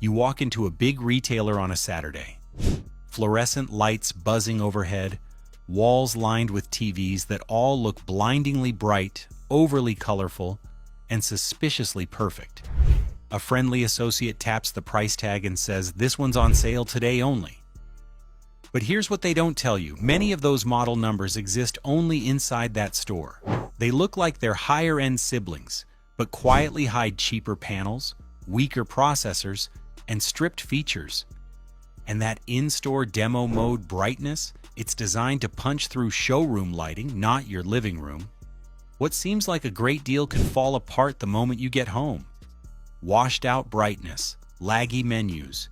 You walk into a big retailer on a Saturday. Fluorescent lights buzzing overhead, walls lined with TVs that all look blindingly bright, overly colorful, and suspiciously perfect. A friendly associate taps the price tag and says, "This one's on sale today only." But here's what they don't tell you. Many of those model numbers exist only inside that store. They look like they're higher-end siblings, but quietly hide cheaper panels, weaker processors, and stripped features. And that in-store demo mode brightness, it's designed to punch through showroom lighting, not your living room. What seems like a great deal can fall apart the moment you get home. Washed-out brightness, laggy menus,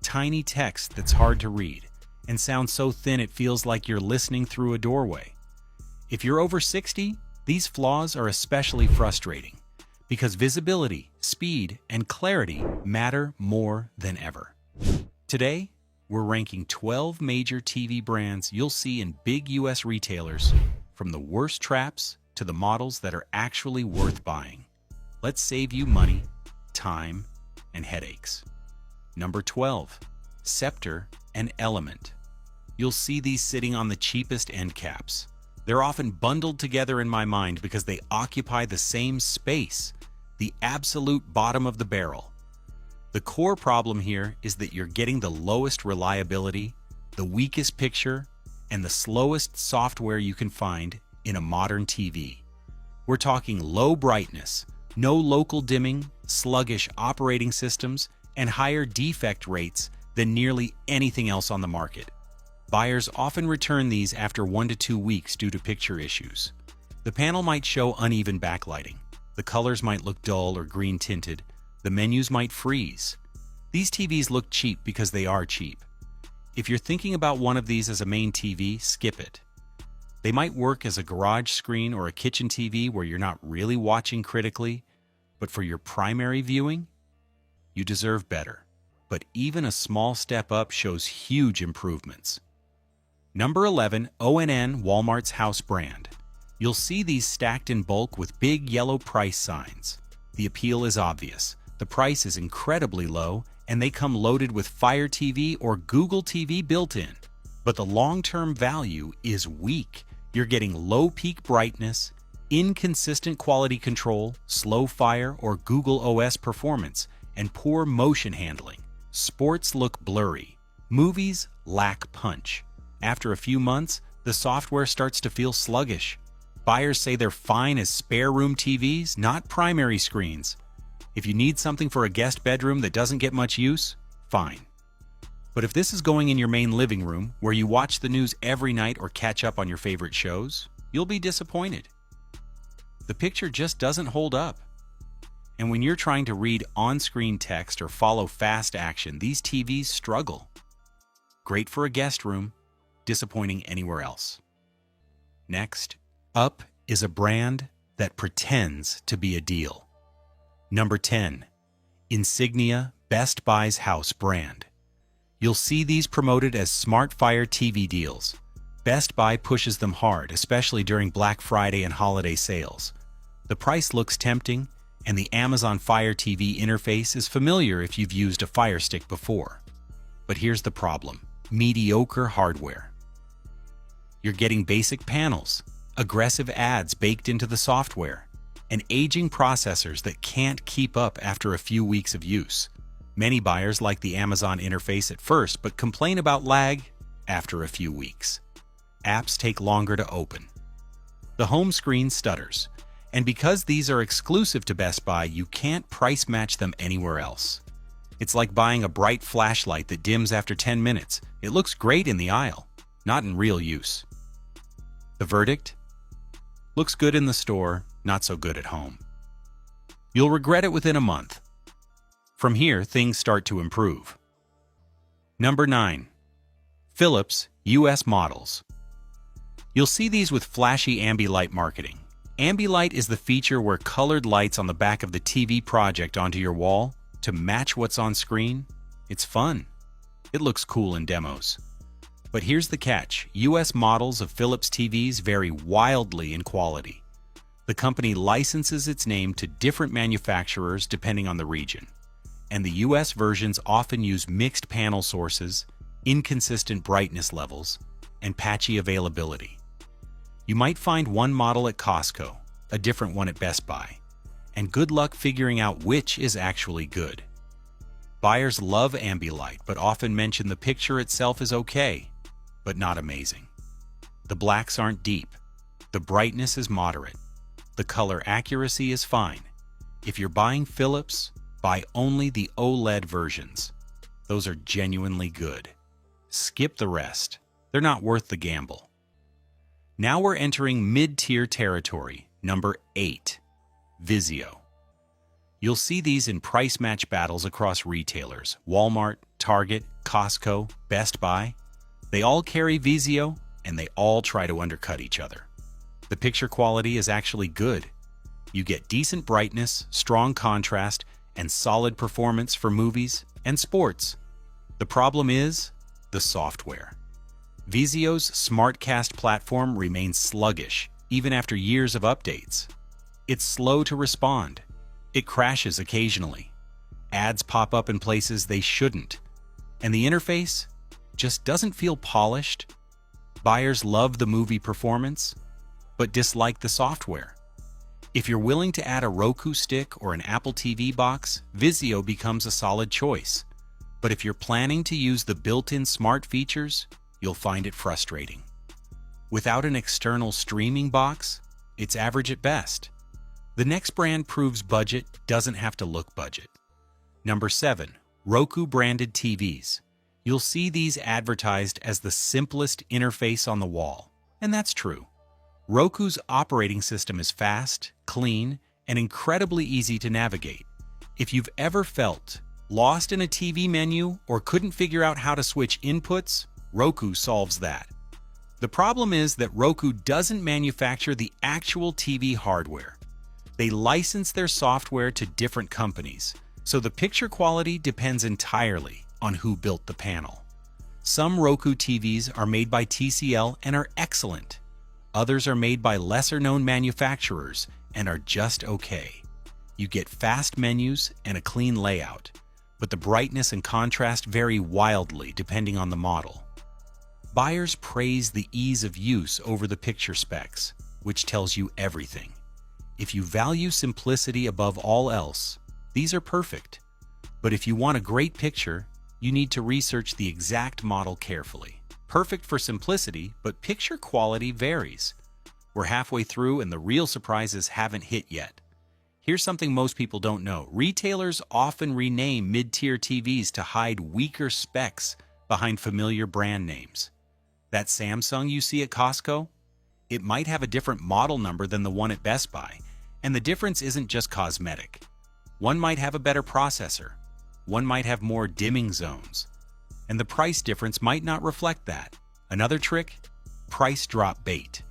tiny text that's hard to read, and sounds so thin it feels like you're listening through a doorway. If you're over 60, these flaws are especially frustrating because visibility, speed, and clarity matter more than ever. Today, we're ranking 12 major TV brands you'll see in big US retailers, from the worst traps to the models that are actually worth buying. Let's save you money, time, and headaches. Number 12. Scepter and Element. You'll see these sitting on the cheapest end caps. They're often bundled together in my mind because they occupy the same space, the absolute bottom of the barrel. The core problem here is that you're getting the lowest reliability, the weakest picture, and the slowest software you can find in a modern TV. We're talking low brightness, no local dimming, sluggish operating systems, and higher defect rates than nearly anything else on the market. Buyers often return these after 1 to 2 weeks due to picture issues. The panel might show uneven backlighting. The colors might look dull or green tinted. The menus might freeze. These TVs look cheap because they are cheap. If you're thinking about one of these as a main TV, skip it. They might work as a garage screen or a kitchen TV where you're not really watching critically, but for your primary viewing, you deserve better. But even a small step up shows huge improvements. Number 11, O&N, Walmart's house brand. You'll see these stacked in bulk with big yellow price signs. The appeal is obvious. The price is incredibly low, and they come loaded with Fire TV or Google TV built in. But the long-term value is weak. You're getting low peak brightness, inconsistent quality control, slow Fire or Google OS performance, and poor motion handling. Sports look blurry. Movies lack punch. After a few months, the software starts to feel sluggish. Buyers say they're fine as spare room TVs, not primary screens. If you need something for a guest bedroom that doesn't get much use, fine. But if this is going in your main living room, where you watch the news every night or catch up on your favorite shows, you'll be disappointed. The picture just doesn't hold up. And when you're trying to read on-screen text or follow fast action, these TVs struggle. Great for a guest room, disappointing anywhere else. Next, Up is a brand that pretends to be a deal. Number 10. Insignia, Best Buy's house brand. You'll see these promoted as Smart Fire TV deals. Best Buy pushes them hard, especially during Black Friday and holiday sales. The price looks tempting, and the Amazon Fire TV interface is familiar if you've used a Fire Stick before. But here's the problem: mediocre hardware. You're getting basic panels, aggressive ads baked into the software, and aging processors that can't keep up after a few weeks of use. Many buyers like the Amazon interface at first, but complain about lag after a few weeks. Apps take longer to open. The home screen stutters, and because these are exclusive to Best Buy, you can't price match them anywhere else. It's like buying a bright flashlight that dims after 10 minutes. It looks great in the aisle, not in real use. The verdict? Looks good in the store, not so good at home. You'll regret it within a month. From here, things start to improve. Number 9. Philips US models. You'll see these with flashy Ambilight marketing. Ambilight is the feature where colored lights on the back of the TV project onto your wall to match what's on screen. It's fun. It looks cool in demos. But here's the catch: US models of Philips TVs vary wildly in quality. The company licenses its name to different manufacturers depending on the region. and the US versions often use mixed panel sources, inconsistent brightness levels, and patchy availability. You might find one model at Costco, a different one at Best Buy, and good luck figuring out which is actually good. Buyers love Ambilight, but often mention the picture itself is okay, but not amazing. The blacks aren't deep. The brightness is moderate. The color accuracy is fine. If you're buying Philips, buy only the OLED versions. Those are genuinely good. Skip the rest. They're not worth the gamble. Now we're entering mid-tier territory, number 8, Vizio. You'll see these in price match battles across retailers, Walmart, Target, Costco, Best Buy. They all carry Vizio, and they all try to undercut each other. The picture quality is actually good. You get decent brightness, strong contrast, and solid performance for movies and sports. The problem is the software. Vizio's SmartCast platform remains sluggish, even after years of updates. It's slow to respond. It crashes occasionally. Ads pop up in places they shouldn't. And the interface just doesn't feel polished. Buyers love the movie performance, but dislike the software. If you're willing to add a Roku stick or an Apple TV box, Vizio becomes a solid choice. But if you're planning to use the built-in smart features, you'll find it frustrating. Without an external streaming box, it's average at best. The next brand proves budget doesn't have to look budget. Number 7, Roku-branded TVs. You'll see these advertised as the simplest interface on the wall, and that's true. Roku's operating system is fast, clean, and incredibly easy to navigate. If you've ever felt lost in a TV menu or couldn't figure out how to switch inputs, Roku solves that. The problem is that Roku doesn't manufacture the actual TV hardware. They license their software to different companies, so the picture quality depends entirely on who built the panel. Some Roku TVs are made by TCL and are excellent. Others are made by lesser-known manufacturers and are just okay. You get fast menus and a clean layout, but the brightness and contrast vary wildly depending on the model. Buyers praise the ease of use over the picture specs, which tells you everything. If you value simplicity above all else, these are perfect. But if you want a great picture, you need to research the exact model carefully. Perfect for simplicity, but picture quality varies. We're halfway through and the real surprises haven't hit yet. Here's something most people don't know. Retailers often rename mid-tier TVs to hide weaker specs behind familiar brand names. That Samsung you see at Costco? It might have a different model number than the one at Best Buy, and the difference isn't just cosmetic. One might have a better processor, one might have more dimming zones, and the price difference might not reflect that. Another trick? Price drop bait.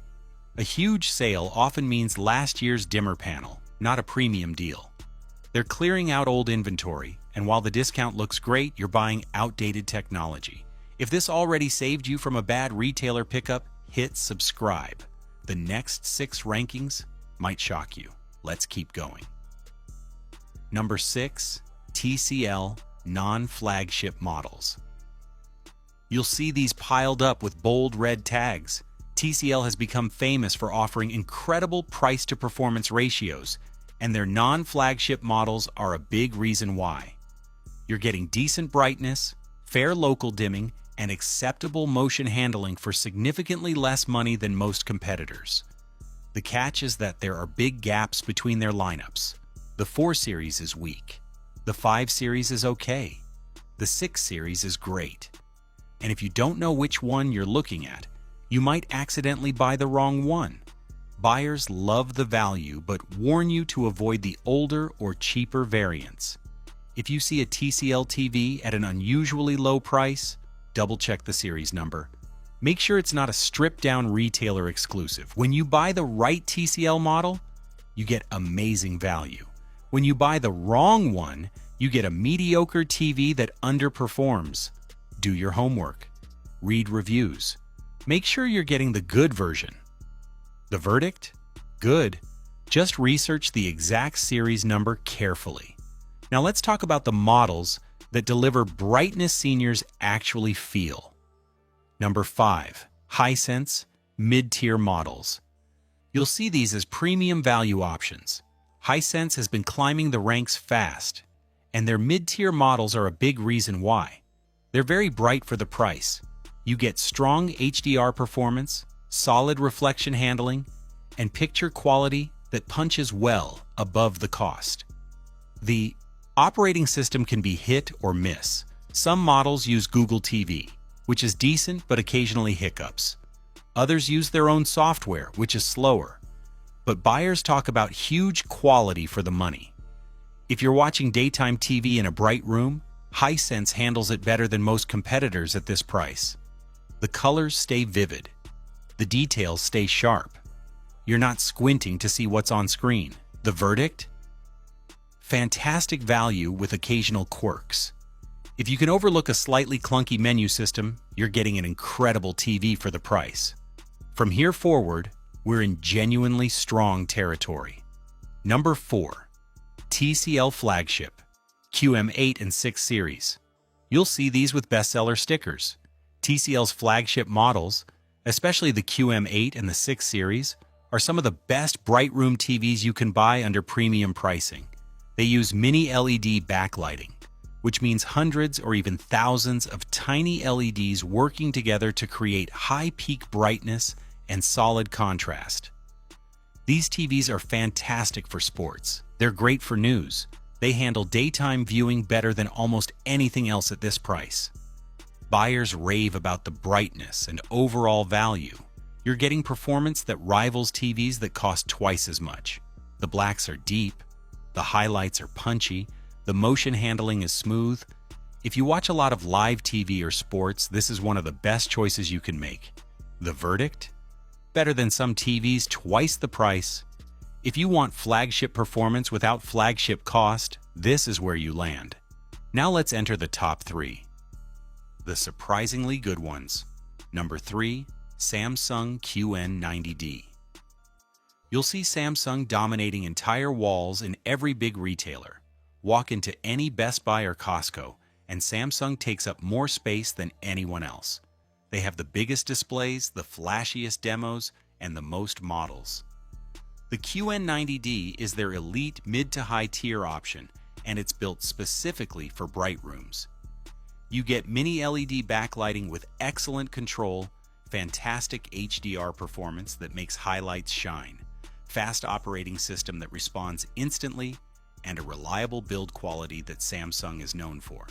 A huge sale often means last year's dimmer panel, not a premium deal. They're clearing out old inventory, and while the discount looks great, you're buying outdated technology. If this already saved you from a bad retailer pickup, hit subscribe. The next 6 rankings might shock you. Let's keep going. Number 6, TCL non-flagship models. You'll see these piled up with bold red tags. TCL has become famous for offering incredible price-to-performance ratios, and their non-flagship models are a big reason why. You're getting decent brightness, fair local dimming, and acceptable motion handling for significantly less money than most competitors. The catch is that there are big gaps between their lineups. The 4 series is weak. The 5 series is okay. The 6 series is great. And if you don't know which one you're looking at, you might accidentally buy the wrong one. Buyers love the value but warn you to avoid the older or cheaper variants. If you see a TCL TV at an unusually low price, double-check the series number. Make sure it's not a stripped-down retailer exclusive. When you buy the right TCL model, you get amazing value. When you buy the wrong one, you get a mediocre TV that underperforms. Do your homework. Read reviews. Make sure you're getting the good version. The verdict? Good. Just research the exact series number carefully. Now let's talk about the models that deliver brightness seniors actually feel. Number 5. Hisense mid-tier models. You'll see these as premium value options. Hisense has been climbing the ranks fast, and their mid-tier models are a big reason why. They're very bright for the price. You get strong HDR performance, solid reflection handling, and picture quality that punches well above the cost. The operating system can be hit or miss. Some models use Google TV, which is decent but occasionally hiccups. Others use their own software, which is slower. But buyers talk about huge quality for the money. If you're watching daytime TV in a bright room, Hisense handles it better than most competitors at this price. The colors stay vivid. The details stay sharp. You're not squinting to see what's on screen. The verdict? Fantastic value with occasional quirks. If you can overlook a slightly clunky menu system, you're getting an incredible TV for the price. From here forward, we're in genuinely strong territory. Number 4. TCL Flagship QM8 and 6 series. You'll see these with bestseller stickers. TCL's flagship models, especially the QM8 and the 6 series, are some of the best bright room TVs you can buy under premium pricing. They use mini LED backlighting, which means hundreds or even thousands of tiny LEDs working together to create high peak brightness and solid contrast. These TVs are fantastic for sports. They're great for news. They handle daytime viewing better than almost anything else at this price. Buyers rave about the brightness and overall value. You're getting performance that rivals TVs that cost twice as much. The blacks are deep, the highlights are punchy, the motion handling is smooth. If you watch a lot of live TV or sports, this is one of the best choices you can make. The verdict? Better than some TVs twice the price. If you want flagship performance without flagship cost, this is where you land. Now let's enter the top 3. The surprisingly good ones. Number 3. Samsung QN90D. You'll see Samsung dominating entire walls in every big retailer. Walk into any Best Buy or Costco, and Samsung takes up more space than anyone else. They have the biggest displays, the flashiest demos, and the most models. The QN90D is their elite mid to high tier option, and it's built specifically for bright rooms. You get mini LED backlighting with excellent control, fantastic HDR performance that makes highlights shine, fast operating system that responds instantly, and a reliable build quality that Samsung is known for.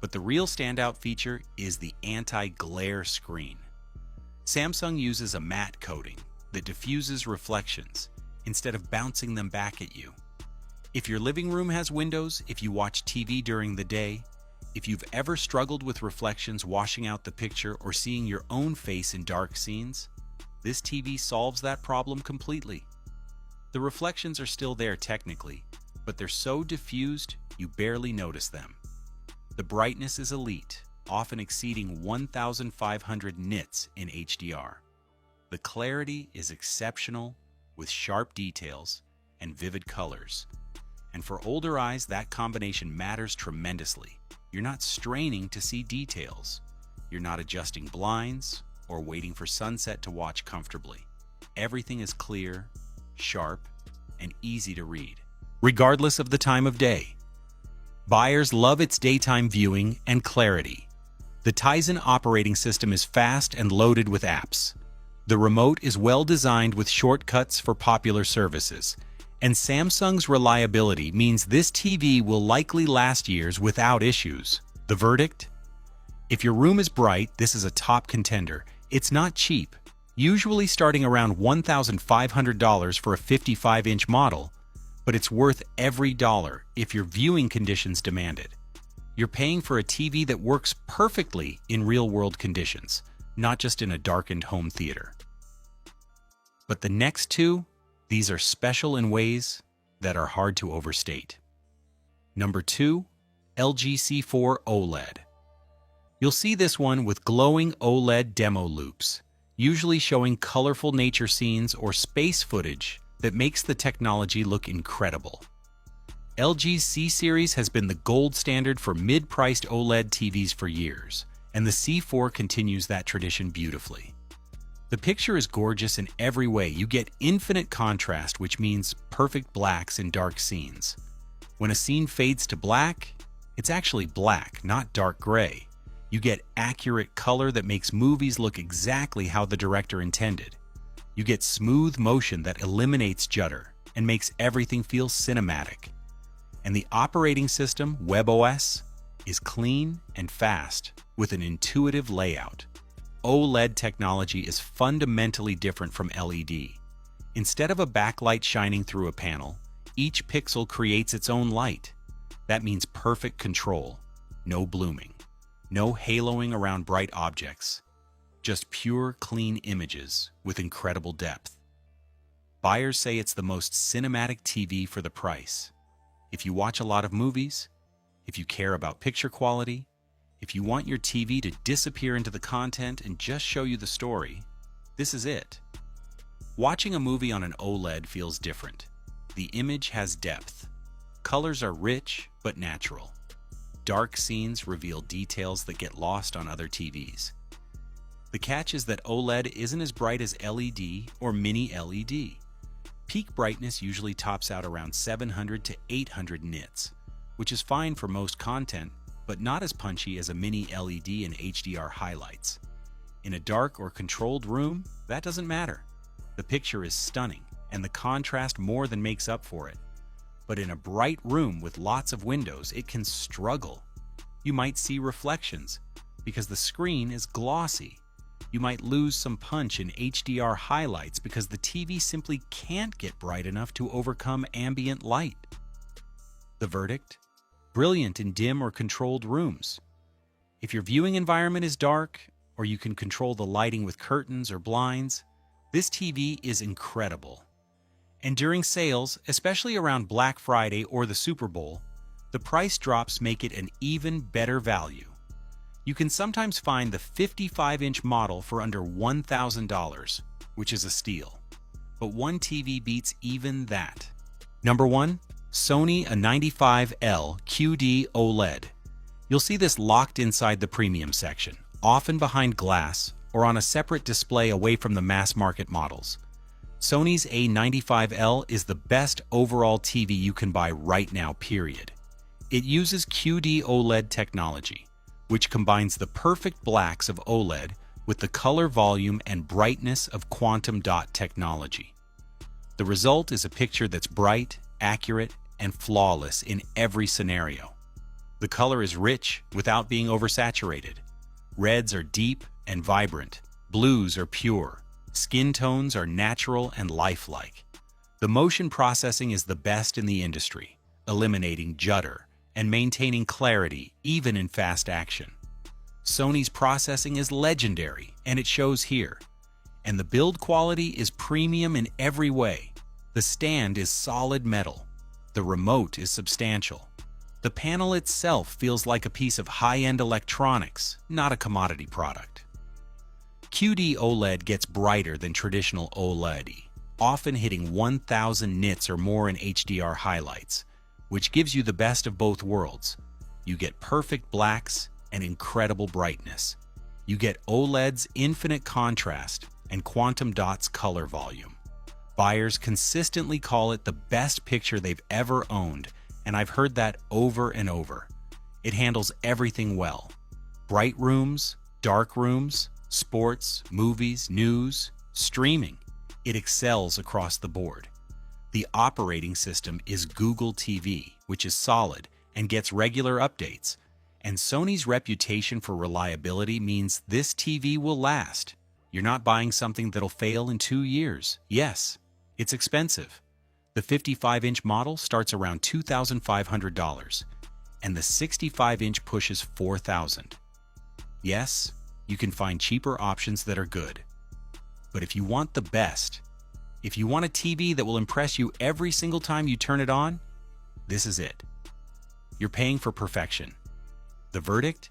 But the real standout feature is the anti-glare screen. Samsung uses a matte coating that diffuses reflections instead of bouncing them back at you. If your living room has windows, if you watch TV during the day, if you've ever struggled with reflections washing out the picture or seeing your own face in dark scenes, this TV solves that problem completely. The reflections are still there technically, but they're so diffused you barely notice them. The brightness is elite, often exceeding 1,500 nits in HDR. The clarity is exceptional, with sharp details and vivid colors. And for older eyes, that combination matters tremendously. You're not straining to see details. You're not adjusting blinds or waiting for sunset to watch comfortably. Everything is clear, sharp, and easy to read, regardless of the time of day. Buyers love its daytime viewing and clarity. The Tizen operating system is fast and loaded with apps. The remote is well designed with shortcuts for popular services. And Samsung's reliability means this TV will likely last years without issues. The verdict? If your room is bright, this is a top contender. It's not cheap, usually starting around $1,500 for a 55-inch model, but it's worth every dollar if your viewing conditions demand it. You're paying for a TV that works perfectly in real-world conditions, not just in a darkened home theater. But the next two, these are special in ways that are hard to overstate. Number 2, LG C4 OLED. You'll see this one with glowing OLED demo loops, usually showing colorful nature scenes or space footage that makes the technology look incredible. LG's C-Series has been the gold standard for mid-priced OLED TVs for years, and the C4 continues that tradition beautifully. The picture is gorgeous in every way. You get infinite contrast, which means perfect blacks in dark scenes. When a scene fades to black, it's actually black, not dark gray. You get accurate color that makes movies look exactly how the director intended. You get smooth motion that eliminates judder and makes everything feel cinematic. And the operating system, WebOS, is clean and fast with an intuitive layout. OLED technology is fundamentally different from LED. Instead of a backlight shining through a panel, each pixel creates its own light. That means perfect control, no blooming, no haloing around bright objects, just pure, clean images with incredible depth. Buyers say it's the most cinematic TV for the price. If you watch a lot of movies, if you care about picture quality, if you want your TV to disappear into the content and just show you the story, this is it. Watching a movie on an OLED feels different. The image has depth. Colors are rich but natural. Dark scenes reveal details that get lost on other TVs. The catch is that OLED isn't as bright as LED or mini LED. Peak brightness usually tops out around 700 to 800 nits, which is fine for most content, but not as punchy as a mini LED and HDR highlights. In a dark or controlled room, that doesn't matter. The picture is stunning, and the contrast more than makes up for it. But in a bright room with lots of windows, it can struggle. You might see reflections, because the screen is glossy. You might lose some punch in HDR highlights because the TV simply can't get bright enough to overcome ambient light. The verdict? Brilliant in dim or controlled rooms. If your viewing environment is dark, or you can control the lighting with curtains or blinds, this TV is incredible. And during sales, especially around Black Friday or the Super Bowl, the price drops make it an even better value. You can sometimes find the 55-inch model for under $1,000, which is a steal. But one TV beats even that. Number 1. Sony A95L QD-OLED. You'll see this locked inside the premium section, often behind glass or on a separate display away from the mass-market models. Sony's A95L is the best overall TV you can buy right now, period. It uses QD-OLED technology, which combines the perfect blacks of OLED with the color volume and brightness of quantum dot technology. The result is a picture that's bright, accurate, and flawless in every scenario. The color is rich without being oversaturated. Reds are deep and vibrant. Blues are pure. Skin tones are natural and lifelike. The motion processing is the best in the industry, eliminating judder and maintaining clarity even in fast action. Sony's processing is legendary, and it shows here. And the build quality is premium in every way. The stand is solid metal. The remote is substantial. The panel itself feels like a piece of high-end electronics, not a commodity product. QD-OLED gets brighter than traditional OLED, often hitting 1,000 nits or more in HDR highlights, which gives you the best of both worlds. You get perfect blacks and incredible brightness. You get OLED's infinite contrast and quantum dot's color volume. Buyers consistently call it the best picture they've ever owned, and I've heard that over and over. It handles everything well. Bright rooms, dark rooms, sports, movies, news, streaming. It excels across the board. The operating system is Google TV, which is solid and gets regular updates. And Sony's reputation for reliability means this TV will last. You're not buying something that'll fail in 2 years. Yes, it's expensive. The 55-inch model starts around $2,500, and the 65-inch pushes $4,000. Yes, you can find cheaper options that are good. But if you want the best, if you want a TV that will impress you every single time you turn it on, this is it. You're paying for perfection. The verdict?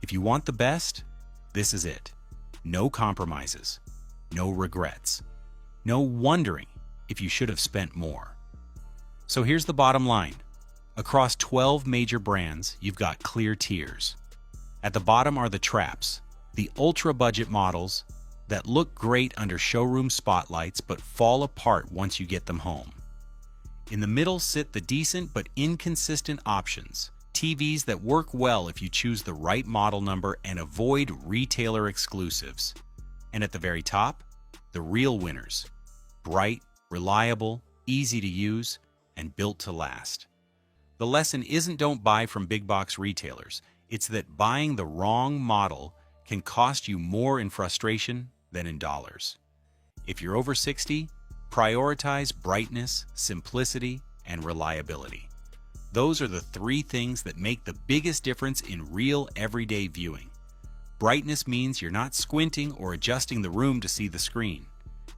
If you want the best, this is it. No compromises. No regrets. No wondering if you should have spent more. So here's the bottom line. Across 12 major brands, you've got clear tiers. At the bottom are the traps, the ultra-budget models that look great under showroom spotlights but fall apart once you get them home. In the middle sit the decent but inconsistent options, TVs that work well if you choose the right model number and avoid retailer exclusives. And at the very top, the real winners. Bright, reliable, easy to use, and built to last. The lesson isn't don't buy from big box retailers. It's that buying the wrong model can cost you more in frustration than in dollars. If you're over 60, prioritize brightness, simplicity, and reliability. Those are the three things that make the biggest difference in real everyday viewing. Brightness means you're not squinting or adjusting the room to see the screen.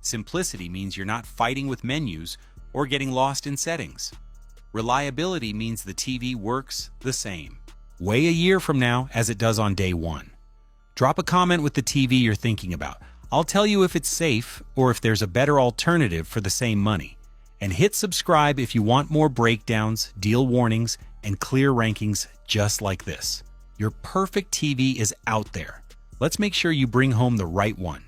Simplicity means you're not fighting with menus or getting lost in settings. Reliability means the TV works the same way a year from now as it does on day one. Drop a comment with the TV you're thinking about. I'll tell you if it's safe or if there's a better alternative for the same money. And hit subscribe if you want more breakdowns, deal warnings, and clear rankings just like this. Your perfect TV is out there. Let's make sure you bring home the right one.